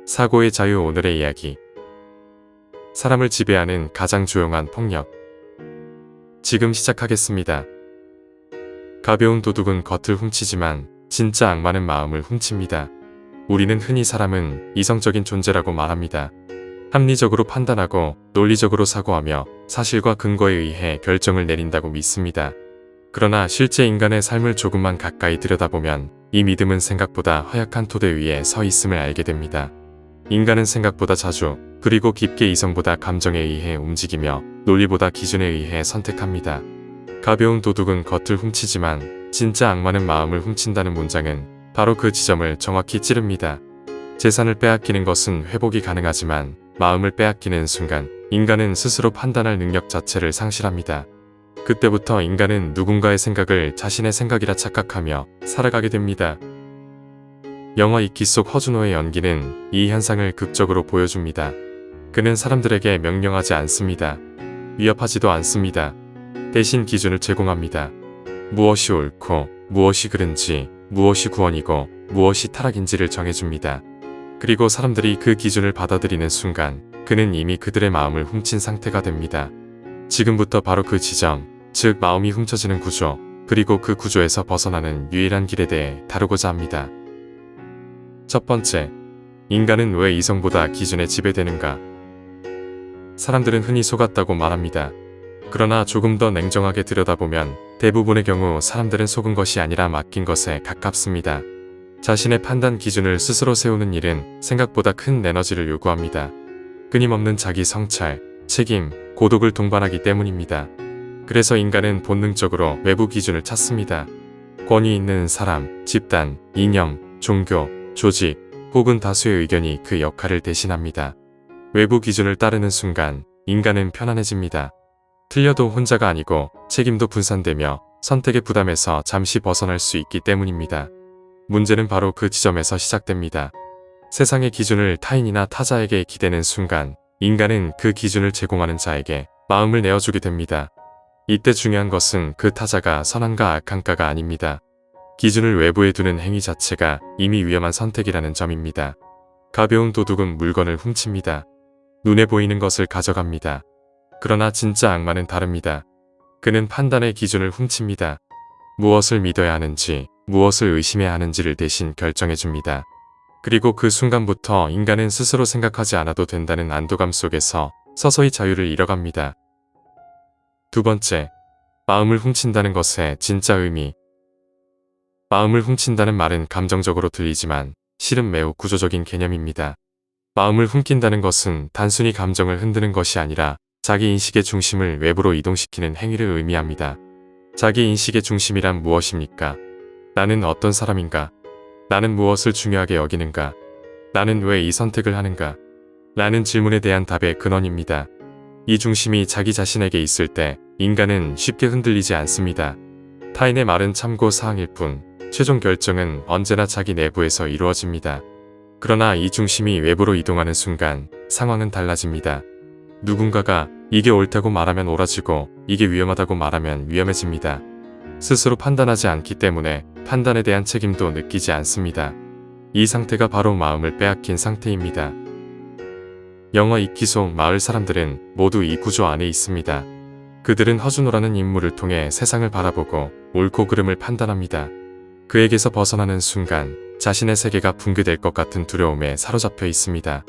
사고의 자유. 오늘의 이야기. 사람을 지배하는 가장 조용한 폭력. 지금 시작하겠습니다. 가벼운 도둑은 겉을 훔치지만 진짜 악마는 마음을 훔칩니다. 우리는 흔히 사람은 이성적인 존재라고 말합니다. 합리적으로 판단하고 논리적으로 사고하며 사실과 근거에 의해 결정을 내린다고 믿습니다. 그러나 실제 인간의 삶을 조금만 가까이 들여다보면 이 믿음은 생각보다 허약한 토대 위에 서 있음을 알게 됩니다. 인간은 생각보다 자주 그리고 깊게 이성보다 감정에 의해 움직이며 논리보다 기준에 의해 선택합니다. 가벼운 도둑은 겉을 훔치지만 진짜 악마는 마음을 훔친다는 문장은 바로 그 지점을 정확히 찌릅니다. 재산을 빼앗기는 것은 회복이 가능하지만 마음을 빼앗기는 순간 인간은 스스로 판단할 능력 자체를 상실합니다. 그때부터 인간은 누군가의 생각을 자신의 생각이라 착각하며 살아가게 됩니다. 영화 이키 속 허준호의 연기는 이 현상을 극적으로 보여줍니다. 그는 사람들에게 명령하지 않습니다. 위협하지도 않습니다. 대신 기준을 제공합니다. 무엇이 옳고 무엇이 그른지, 무엇이 구원이고 무엇이 타락인지를 정해줍니다. 그리고 사람들이 그 기준을 받아들이는 순간 그는 이미 그들의 마음을 훔친 상태가 됩니다. 지금부터 바로 그 지점, 즉 마음이 훔쳐지는 구조, 그리고 그 구조에서 벗어나는 유일한 길에 대해 다루고자 합니다. 첫 번째, 인간은 왜 이성보다 기준에 지배되는가? 사람들은 흔히 속았다고 말합니다. 그러나 조금 더 냉정하게 들여다보면 대부분의 경우 사람들은 속은 것이 아니라 맡긴 것에 가깝습니다. 자신의 판단 기준을 스스로 세우는 일은 생각보다 큰 에너지를 요구합니다. 끊임없는 자기 성찰, 책임, 고독을 동반하기 때문입니다. 그래서 인간은 본능적으로 외부 기준을 찾습니다. 권위 있는 사람, 집단, 이념, 종교, 조직, 혹은 다수의 의견이 그 역할을 대신합니다. 외부 기준을 따르는 순간 인간은 편안해집니다. 틀려도 혼자가 아니고 책임도 분산되며 선택의 부담에서 잠시 벗어날 수 있기 때문입니다. 문제는 바로 그 지점에서 시작됩니다. 세상의 기준을 타인이나 타자에게 기대는 순간 인간은 그 기준을 제공하는 자에게 마음을 내어주게 됩니다. 이때 중요한 것은 그 타자가 선한가 악한가가 아닙니다. 기준을 외부에 두는 행위 자체가 이미 위험한 선택이라는 점입니다. 가벼운 도둑은 물건을 훔칩니다. 눈에 보이는 것을 가져갑니다. 그러나 진짜 악마는 다릅니다. 그는 판단의 기준을 훔칩니다. 무엇을 믿어야 하는지, 무엇을 의심해야 하는지를 대신 결정해줍니다. 그리고 그 순간부터 인간은 스스로 생각하지 않아도 된다는 안도감 속에서 서서히 자유를 잃어갑니다. 두 번째, 마음을 훔친다는 것의 진짜 의미. 마음을 훔친다는 말은 감정적으로 들리지만 실은 매우 구조적인 개념입니다. 마음을 훔긴다는 것은 단순히 감정을 흔드는 것이 아니라 자기 인식의 중심을 외부로 이동시키는 행위를 의미합니다. 자기 인식의 중심이란 무엇입니까? 나는 어떤 사람인가? 나는 무엇을 중요하게 여기는가? 나는 왜 이 선택을 하는가? 라는 질문에 대한 답의 근원입니다. 이 중심이 자기 자신에게 있을 때 인간은 쉽게 흔들리지 않습니다. 타인의 말은 참고 사항일 뿐 최종 결정은 언제나 자기 내부에서 이루어집니다. 그러나 이 중심이 외부로 이동하는 순간 상황은 달라집니다. 누군가가 이게 옳다고 말하면 옳아지고 이게 위험하다고 말하면 위험해집니다. 스스로 판단하지 않기 때문에 판단에 대한 책임도 느끼지 않습니다. 이 상태가 바로 마음을 빼앗긴 상태입니다. 영화 이키 속 마을 사람들은 모두 이 구조 안에 있습니다. 그들은 허준호라는 인물을 통해 세상을 바라보고 옳고 그름을 판단합니다. 그에게서 벗어나는 순간 자신의 세계가 붕괴될 것 같은 두려움에 사로잡혀 있습니다.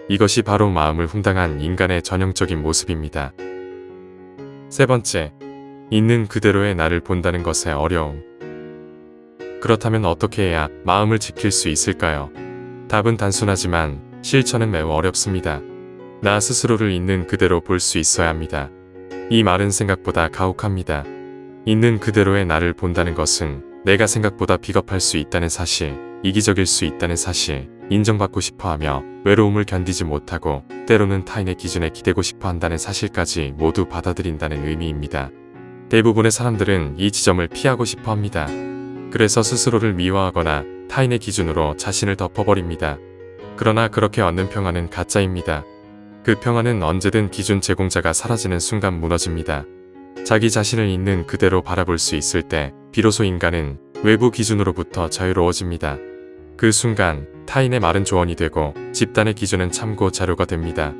이것이 바로 마음을 훔당한 인간의 전형적인 모습입니다. 세 번째, 있는 그대로의 나를 본다는 것의 어려움. 그렇다면 어떻게 해야 마음을 지킬 수 있을까요? 답은 단순하지만 실천은 매우 어렵습니다. 나 스스로를 있는 그대로 볼 수 있어야 합니다. 이 말은 생각보다 가혹합니다. 있는 그대로의 나를 본다는 것은 내가 생각보다 비겁할 수 있다는 사실, 이기적일 수 있다는 사실, 인정받고 싶어하며 외로움을 견디지 못하고 때로는 타인의 기준에 기대고 싶어 한다는 사실까지 모두 받아들인다는 의미입니다. 대부분의 사람들은 이 지점을 피하고 싶어 합니다. 그래서 스스로를 미화하거나 타인의 기준으로 자신을 덮어버립니다. 그러나 그렇게 얻는 평화는 가짜입니다. 그 평화는 언제든 기준 제공자가 사라지는 순간 무너집니다. 자기 자신을 있는 그대로 바라볼 수 있을 때 비로소 인간은 외부 기준으로부터 자유로워집니다. 그 순간 타인의 말은 조언이 되고 집단의 기준은 참고 자료가 됩니다.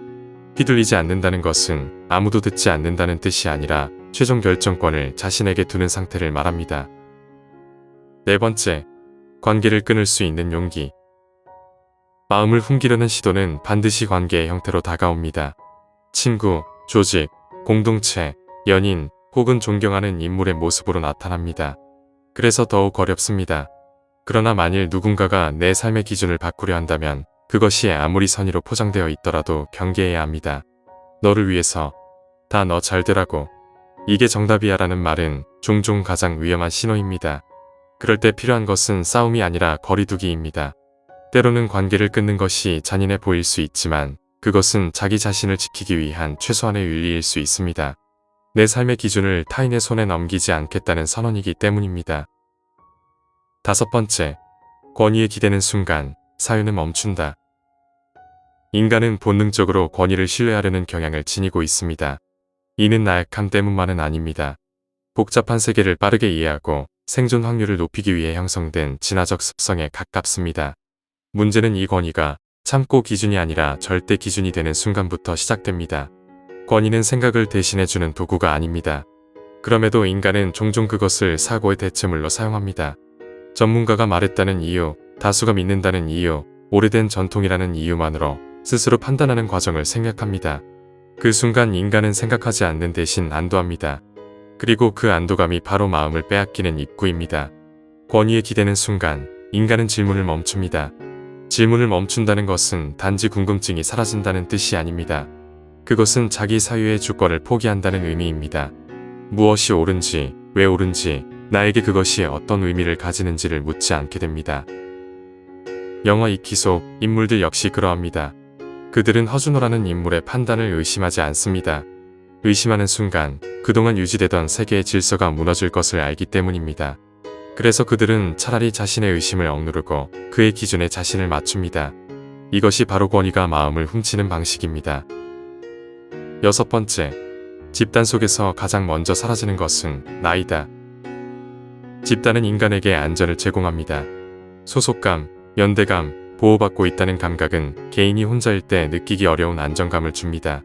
휘둘리지 않는다는 것은 아무도 듣지 않는다는 뜻이 아니라 최종 결정권을 자신에게 두는 상태를 말합니다. 네 번째, 관계를 끊을 수 있는 용기. 마음을 숨기려는 시도는 반드시 관계의 형태로 다가옵니다. 친구, 조직, 공동체, 연인 혹은 존경하는 인물의 모습으로 나타납니다. 그래서 더욱 어렵습니다. 그러나 만일 누군가가 내 삶의 기준을 바꾸려 한다면 그것이 아무리 선의로 포장되어 있더라도 경계해야 합니다. 너를 위해서, 다 너 잘되라고. 이게 정답이야 라는 말은 종종 가장 위험한 신호입니다. 그럴 때 필요한 것은 싸움이 아니라 거리두기입니다. 때로는 관계를 끊는 것이 잔인해 보일 수 있지만 그것은 자기 자신을 지키기 위한 최소한의 윤리일 수 있습니다. 내 삶의 기준을 타인의 손에 넘기지 않겠다는 선언이기 때문입니다. 다섯 번째, 권위에 기대는 순간 사유는 멈춘다. 인간은 본능적으로 권위를 신뢰하려는 경향을 지니고 있습니다. 이는 나약함 때문만은 아닙니다. 복잡한 세계를 빠르게 이해하고 생존 확률을 높이기 위해 형성된 진화적 습성에 가깝습니다. 문제는 이 권위가 참고 기준이 아니라 절대 기준이 되는 순간부터 시작됩니다. 권위는 생각을 대신해주는 도구가 아닙니다. 그럼에도 인간은 종종 그것을 사고의 대체물로 사용합니다. 전문가가 말했다는 이유, 다수가 믿는다는 이유, 오래된 전통이라는 이유만으로 스스로 판단하는 과정을 생략합니다. 그 순간 인간은 생각하지 않는 대신 안도합니다. 그리고 그 안도감이 바로 마음을 빼앗기는 입구입니다. 권위에 기대는 순간 인간은 질문을 멈춥니다. 질문을 멈춘다는 것은 단지 궁금증이 사라진다는 뜻이 아닙니다. 그것은 자기 사유의 주권을 포기한다는 의미입니다. 무엇이 옳은지, 왜 옳은지, 나에게 그것이 어떤 의미를 가지는지를 묻지 않게 됩니다. 영화 이키 속 인물들 역시 그러합니다. 그들은 허준호라는 인물의 판단을 의심하지 않습니다. 의심하는 순간 그동안 유지되던 세계의 질서가 무너질 것을 알기 때문입니다. 그래서 그들은 차라리 자신의 의심을 억누르고 그의 기준에 자신을 맞춥니다. 이것이 바로 권위가 마음을 훔치는 방식입니다. 여섯 번째, 집단 속에서 가장 먼저 사라지는 것은 나이다. 집단은 인간에게 안전을 제공합니다. 소속감, 연대감, 보호받고 있다는 감각은 개인이 혼자일 때 느끼기 어려운 안정감을 줍니다.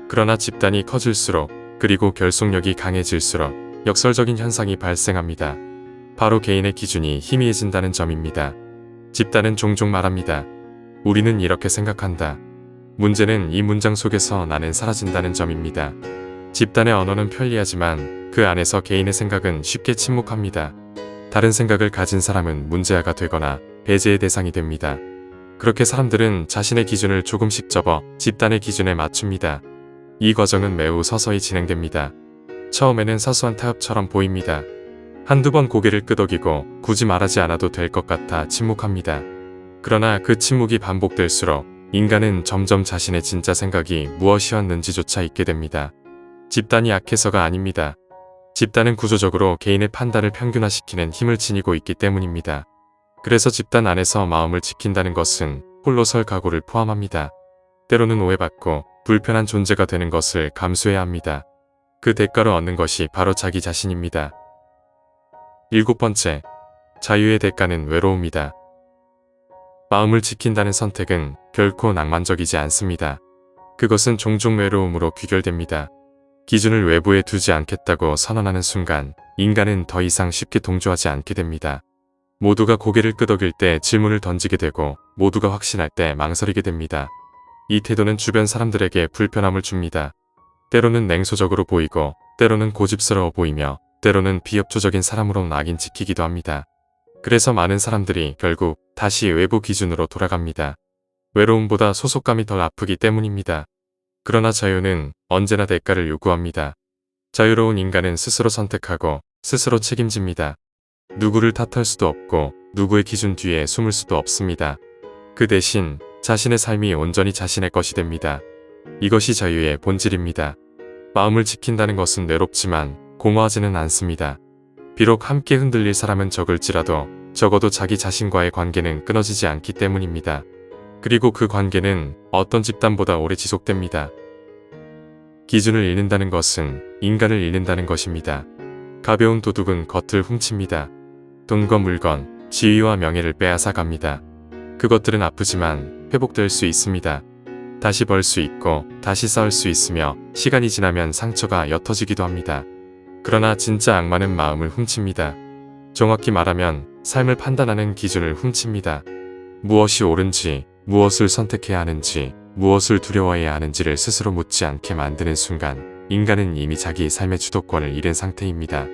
그러나 집단이 커질수록 그리고 결속력이 강해질수록 역설적인 현상이 발생합니다. 바로 개인의 기준이 희미해진다는 점입니다. 집단은 종종 말합니다. 우리는 이렇게 생각한다. 문제는 이 문장 속에서 나는 사라진다는 점입니다. 집단의 언어는 편리하지만 그 안에서 개인의 생각은 쉽게 침묵합니다. 다른 생각을 가진 사람은 문제아가 되거나 배제의 대상이 됩니다. 그렇게 사람들은 자신의 기준을 조금씩 접어 집단의 기준에 맞춥니다. 이 과정은 매우 서서히 진행됩니다. 처음에는 사소한 타협처럼 보입니다. 한두 번 고개를 끄덕이고 굳이 말하지 않아도 될 것 같아 침묵합니다. 그러나 그 침묵이 반복될수록 인간은 점점 자신의 진짜 생각이 무엇이었는지조차 잊게 됩니다. 집단이 약해서가 아닙니다. 집단은 구조적으로 개인의 판단을 평균화시키는 힘을 지니고 있기 때문입니다. 그래서 집단 안에서 마음을 지킨다는 것은 홀로 설 각오를 포함합니다. 때로는 오해받고 불편한 존재가 되는 것을 감수해야 합니다. 그 대가로 얻는 것이 바로 자기 자신입니다. 일곱 번째, 자유의 대가는 외로움이다. 마음을 지킨다는 선택은 결코 낭만적이지 않습니다. 그것은 종종 외로움으로 귀결됩니다. 기준을 외부에 두지 않겠다고 선언하는 순간 인간은 더 이상 쉽게 동조하지 않게 됩니다. 모두가 고개를 끄덕일 때 질문을 던지게 되고 모두가 확신할 때 망설이게 됩니다. 이 태도는 주변 사람들에게 불편함을 줍니다. 때로는 냉소적으로 보이고 때로는 고집스러워 보이며 때로는 비협조적인 사람으로 낙인 찍히기도 합니다. 그래서 많은 사람들이 결국 다시 외부 기준으로 돌아갑니다. 외로움보다 소속감이 덜 아프기 때문입니다. 그러나 자유는 언제나 대가를 요구합니다. 자유로운 인간은 스스로 선택하고 스스로 책임집니다. 누구를 탓할 수도 없고 누구의 기준 뒤에 숨을 수도 없습니다. 그 대신 자신의 삶이 온전히 자신의 것이 됩니다. 이것이 자유의 본질입니다. 마음을 지킨다는 것은 외롭지만 공허하지는 않습니다. 비록 함께 흔들릴 사람은 적을지라도 적어도 자기 자신과의 관계는 끊어지지 않기 때문입니다. 그리고 그 관계는 어떤 집단보다 오래 지속됩니다. 기준을 잃는다는 것은 인간을 잃는다는 것입니다. 가벼운 도둑은 겉을 훔칩니다. 돈과 물건, 지위와 명예를 빼앗아 갑니다. 그것들은 아프지만 회복될 수 있습니다. 다시 벌 수 있고 다시 쌓을 수 있으며 시간이 지나면 상처가 옅어지기도 합니다. 그러나 진짜 악마는 마음을 훔칩니다. 정확히 말하면 삶을 판단하는 기준을 훔칩니다. 무엇이 옳은지, 무엇을 선택해야 하는지, 무엇을 두려워해야 하는지를 스스로 묻지 않게 만드는 순간 인간은 이미 자기의 삶의 주도권을 잃은 상태입니다.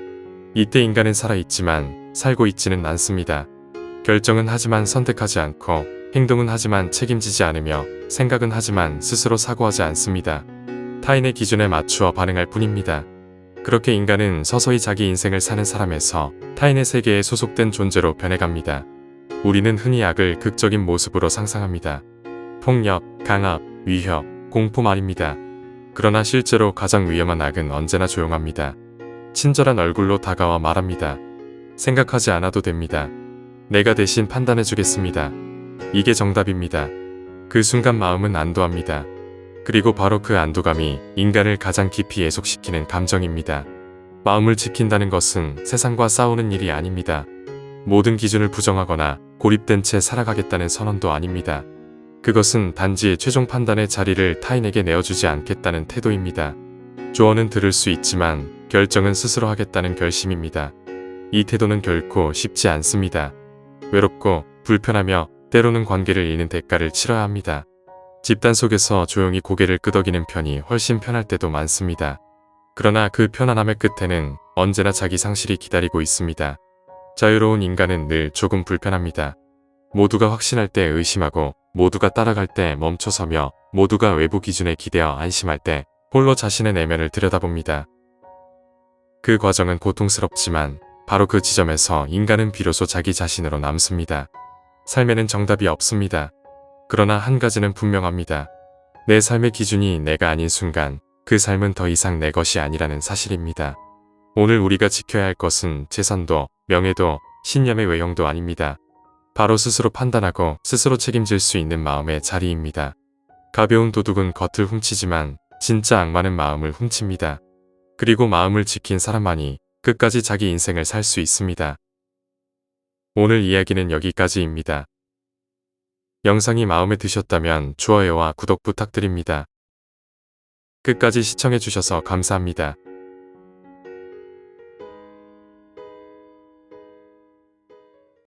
이때 인간은 살아있지만 살고 있지는 않습니다. 결정은 하지만 선택하지 않고, 행동은 하지만 책임지지 않으며, 생각은 하지만 스스로 사고하지 않습니다. 타인의 기준에 맞추어 반응할 뿐입니다. 그렇게 인간은 서서히 자기 인생을 사는 사람에서 타인의 세계에 소속된 존재로 변해갑니다. 우리는 흔히 악을 극적인 모습으로 상상합니다. 폭력, 강압, 위협, 공포 말입니다. 그러나 실제로 가장 위험한 악은 언제나 조용합니다. 친절한 얼굴로 다가와 말합니다. 생각하지 않아도 됩니다. 내가 대신 판단해 주겠습니다. 이게 정답입니다. 그 순간 마음은 안도합니다. 그리고 바로 그 안도감이 인간을 가장 깊이 예속시키는 감정입니다. 마음을 지킨다는 것은 세상과 싸우는 일이 아닙니다. 모든 기준을 부정하거나 고립된 채 살아가겠다는 선언도 아닙니다. 그것은 단지 최종 판단의 자리를 타인에게 내어주지 않겠다는 태도입니다. 조언은 들을 수 있지만 결정은 스스로 하겠다는 결심입니다. 이 태도는 결코 쉽지 않습니다. 외롭고 불편하며 때로는 관계를 잃는 대가를 치러야 합니다. 집단 속에서 조용히 고개를 끄덕이는 편이 훨씬 편할 때도 많습니다. 그러나 그 편안함의 끝에는 언제나 자기 상실이 기다리고 있습니다. 자유로운 인간은 늘 조금 불편합니다. 모두가 확신할 때 의심하고, 모두가 따라갈 때 멈춰서며, 모두가 외부 기준에 기대어 안심할 때 홀로 자신의 내면을 들여다봅니다. 그 과정은 고통스럽지만 바로 그 지점에서 인간은 비로소 자기 자신으로 남습니다. 삶에는 정답이 없습니다. 그러나 한 가지는 분명합니다. 내 삶의 기준이 내가 아닌 순간 그 삶은 더 이상 내 것이 아니라는 사실입니다. 오늘 우리가 지켜야 할 것은 재산도, 명예도, 신념의 외형도 아닙니다. 바로 스스로 판단하고 스스로 책임질 수 있는 마음의 자리입니다. 가벼운 도둑은 겉을 훔치지만 진짜 악마는 마음을 훔칩니다. 그리고 마음을 지킨 사람만이 끝까지 자기 인생을 살 수 있습니다. 오늘 이야기는 여기까지입니다. 영상이 마음에 드셨다면 좋아요와 구독 부탁드립니다. 끝까지 시청해주셔서 감사합니다.